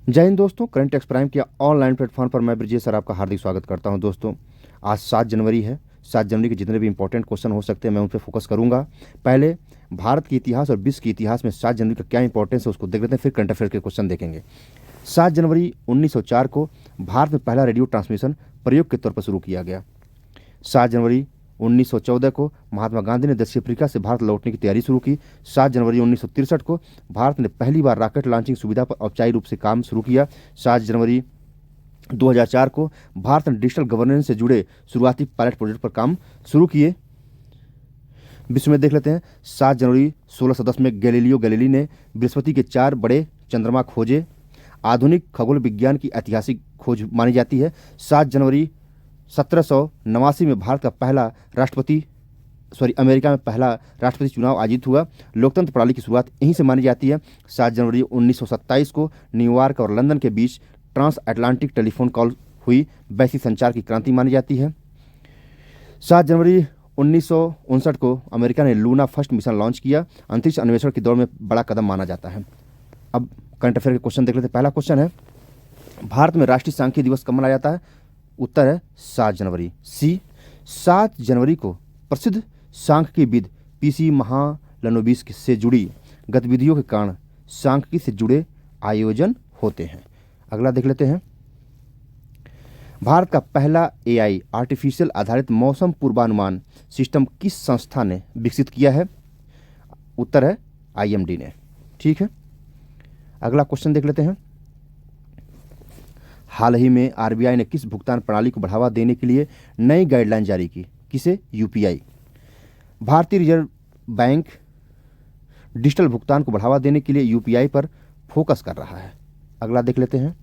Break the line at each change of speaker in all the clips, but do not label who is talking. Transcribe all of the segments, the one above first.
जय हिंद दोस्तों, current tax prime के ऑनलाइन प्लेटफॉर्म पर मैं ब्रजेश सर आपका हार्दिक स्वागत करता हूं। दोस्तों, आज 7 जनवरी है। 7 जनवरी के जितने भी इंपॉर्टेंट क्वेश्चन हो सकते हैं मैं उन पर फोकस करूंगा। पहले भारत के इतिहास और विश्व के इतिहास में 7 जनवरी का क्या इंपॉर्टेंस है उसको देख लेते हैं, फिर करंट अफेयर के क्वेश्चन देखेंगे। 7 जनवरी 1904 को भारत में पहला रेडियो ट्रांसमिशन प्रयोग के तौर पर शुरू किया गया। 7 जनवरी 1914 को महात्मा गांधी ने दक्षिण अफ्रीका से भारत लौटने की तैयारी शुरू की। 7 जनवरी 1963 को भारत ने पहली बार रॉकेट लॉन्चिंग सुविधा पर औपचारिक रूप से काम शुरू किया। 7 जनवरी 2004 को भारत ने डिजिटल गवर्नेंस से जुड़े शुरुआती पायलट प्रोजेक्ट पर काम शुरू किए। विश्व में देख लेते हैं। 7 जनवरी 1610 में गैलीलियो गैलीली ने बृहस्पति के 4 बड़े चंद्रमा खोजे। आधुनिक खगोल विज्ञान की ऐतिहासिक खोज मानी जाती है। 7 जनवरी 1789 में भारत का पहला अमेरिका में पहला राष्ट्रपति चुनाव आयोजित हुआ। लोकतंत्र प्रणाली की शुरुआत यहीं से मानी जाती है। 7 जनवरी 1927 को न्यूयॉर्क और लंदन के बीच ट्रांस अटलांटिक टेलीफोन कॉल हुई। वैश्विक संचार की क्रांति मानी जाती है। 7 जनवरी 1959 को अमेरिका ने लूना फर्स्ट मिशन लॉन्च किया। अंतरिक्ष अन्वेषण की दौड़ में बड़ा कदम माना जाता है। अब करंट अफेयर के क्वेश्चन देख लेते हैं। पहला क्वेश्चन है, भारत में राष्ट्रीय सांख्यिकी दिवस कब मनाया जाता है? उत्तर है 7 जनवरी। सी, 7 जनवरी को प्रसिद्ध सांख्यिकीविद पीसी महालनोबिस से जुड़ी गतिविधियों के कारण सांख्यिकी से जुड़े आयोजन होते हैं। अगला देख लेते हैं। भारत का पहला एआई आर्टिफिशियल आधारित मौसम पूर्वानुमान सिस्टम किस संस्था ने विकसित किया है? उत्तर है आईएमडी ने। ठीक है, अगला क्वेश्चन देख लेते हैं। हाल ही में आरबीआई ने किस भुगतान प्रणाली को बढ़ावा देने के लिए नई गाइडलाइन जारी की? किसे? यूपीआई। भारतीय रिजर्व बैंक डिजिटल भुगतान को बढ़ावा देने के लिए यूपीआई पर फोकस कर रहा है। अगला देख लेते हैं।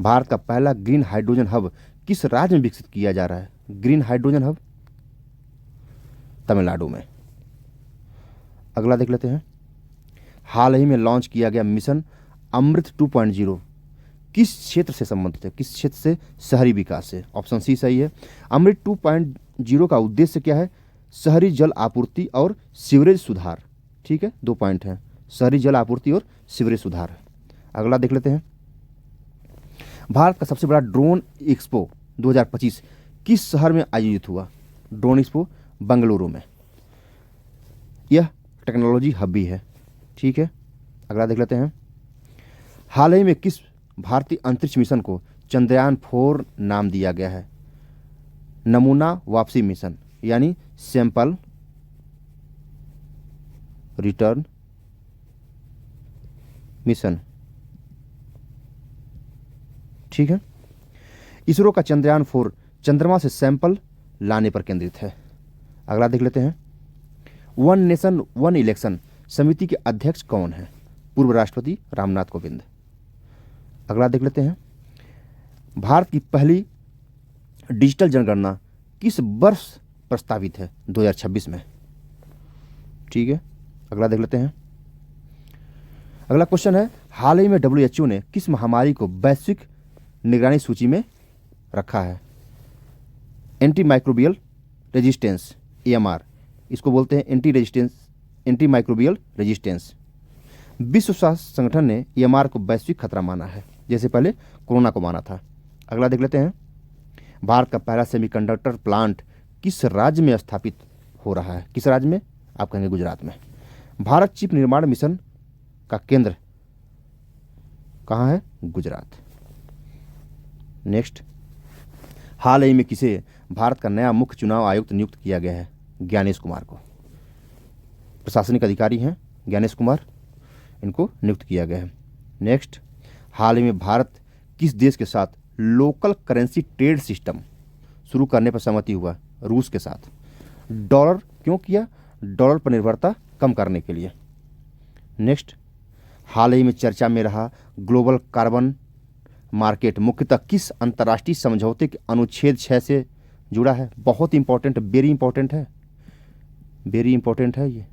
भारत का पहला ग्रीन हाइड्रोजन हब किस राज्य में विकसित किया जा रहा है? ग्रीन हाइड्रोजन हब तमिलनाडु में। अगला देख लेते हैं। हाल ही में लॉन्च किया गया मिशन अमृत 2.0 किस क्षेत्र से संबंधित है? किस क्षेत्र से? शहरी विकास से। ऑप्शन सी सही है। अमृत 2.0 का उद्देश्य क्या है? शहरी जल आपूर्ति और सीवरेज सुधार। ठीक है, 2 पॉइंट हैं, शहरी जल आपूर्ति और सीवरेज सुधार। अगला देख लेते हैं। भारत का सबसे बड़ा ड्रोन एक्सपो 2025 किस शहर में आयोजित हुआ? ड्रोन एक्सपो बेंगलुरु में। यह टेक्नोलॉजी हब भी है। ठीक है, अगला देख लेते हैं। हाल ही में किस भारतीय अंतरिक्ष मिशन को चंद्रयान 4 नाम दिया गया है? नमूना वापसी मिशन, यानी सैंपल रिटर्न मिशन। ठीक है, इसरो का चंद्रयान 4 चंद्रमा से सैंपल लाने पर केंद्रित है। अगला देख लेते हैं। वन नेशन वन इलेक्शन समिति के अध्यक्ष कौन है? पूर्व राष्ट्रपति रामनाथ कोविंद। अगला देख लेते हैं। भारत की पहली डिजिटल जनगणना किस वर्ष प्रस्तावित है? 2026 में। ठीक है, अगला देख लेते हैं। अगला क्वेश्चन है, हाल ही में डब्ल्यूएचओ ने किस महामारी को वैश्विक निगरानी सूची में रखा है? एंटी माइक्रोबियल रेजिस्टेंस, एएमआर, इसको बोलते हैं एंटी माइक्रोबियल रेजिस्टेंस। विश्व स्वास्थ्य संगठन ने एएमआर को वैश्विक खतरा माना है, जैसे पहले कोरोना को माना था। अगला देख लेते हैं। भारत का पहला सेमीकंडक्टर प्लांट किस राज्य में स्थापित हो रहा है? किस राज्य में? आप कहेंगे गुजरात में। भारत चिप निर्माण मिशन का केंद्र कहाँ है? गुजरात। नेक्स्ट, हाल ही में किसे भारत का नया मुख्य चुनाव आयुक्त नियुक्त किया गया है? ज्ञानेश कुमार को। प्रशासनिक अधिकारी हैं ज्ञानेश कुमार, इनको नियुक्त किया गया है। नेक्स्ट, हाल ही में भारत किस देश के साथ लोकल करेंसी ट्रेड सिस्टम शुरू करने पर सहमति हुआ? रूस के साथ। डॉलर क्यों किया? डॉलर पर निर्भरता कम करने के लिए। नेक्स्ट, हाल ही में चर्चा में रहा ग्लोबल कार्बन मार्केट मुख्यतः किस अंतर्राष्ट्रीय समझौते के अनुच्छेद 6 से जुड़ा है? बहुत इंपॉर्टेंट, वेरी इंपॉर्टेंट है, वेरी इंपॉर्टेंट है ये।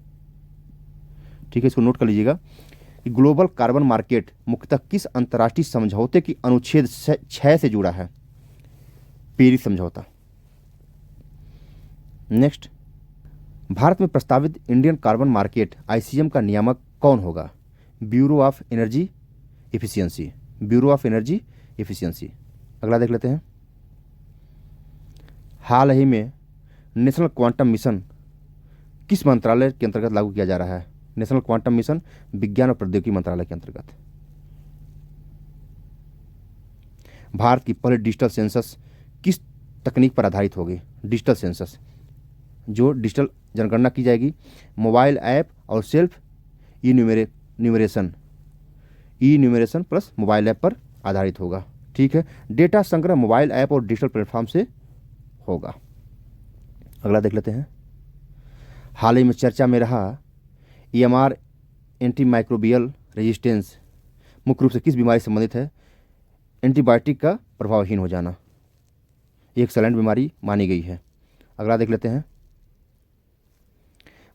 ठीक है, इसको नोट कर लीजिएगा कि ग्लोबल कार्बन मार्केट मुख्यतः किस अंतर्राष्ट्रीय समझौते की अनुच्छेद 6 से जुड़ा है? पेरिस समझौता। नेक्स्ट, भारत में प्रस्तावित इंडियन कार्बन मार्केट आईसीएम का नियामक कौन होगा? Bureau of energy efficiency, bureau of energy efficiency. अगला देख लेते हैं। हाल ही में नेशनल क्वांटम मिशन किस मंत्रालय के अंतर्गत लागू किया जा रहा है? नेशनल क्वांटम मिशन विज्ञान और प्रौद्योगिकी मंत्रालय के अंतर्गत। भारत की पहली डिजिटल सेंसस किस तकनीक पर आधारित होगी? डिजिटल सेंसस, जो डिजिटल जनगणना की जाएगी, मोबाइल ऐप और self numeration plus mobile app पर आधारित होगा। ठीक है, डेटा संग्रह मोबाइल ऐप और डिजिटल प्लेटफॉर्म से होगा। अगला देख लेते हैं। हाल ही में चर्चा में रहा EMR एंटीमाइक्रोबियल रेजिस्टेंस मुख्य रूप से किस बीमारी से संबंधित है? एंटीबायोटिक का प्रभावहीन हो जाना, एक साइलेंट बीमारी मानी गई है। अगला देख लेते हैं।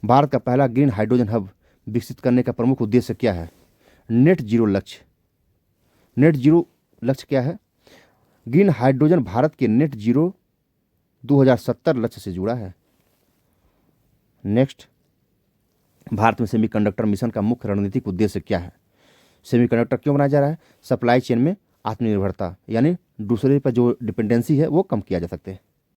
भारत का पहला ग्रीन हाइड्रोजन हब विकसित करने का प्रमुख उद्देश्य क्या है? नेट जीरो लक्ष्य। नेट जीरो लक्ष्य क्या है? ग्रीन हाइड्रोजन भारत के नेट जीरो 2070 लक्ष्य से जुड़ा है। नेक्स्ट, भारत में सेमीकंडक्टर मिशन का मुख्य रणनीतिक उद्देश्य क्या है? सेमीकंडक्टर क्यों बनाया जा रहा है? सप्लाई चेन में आत्मनिर्भरता, यानी दूसरे पर जो डिपेंडेंसी है वो कम किया जा सकते हैं।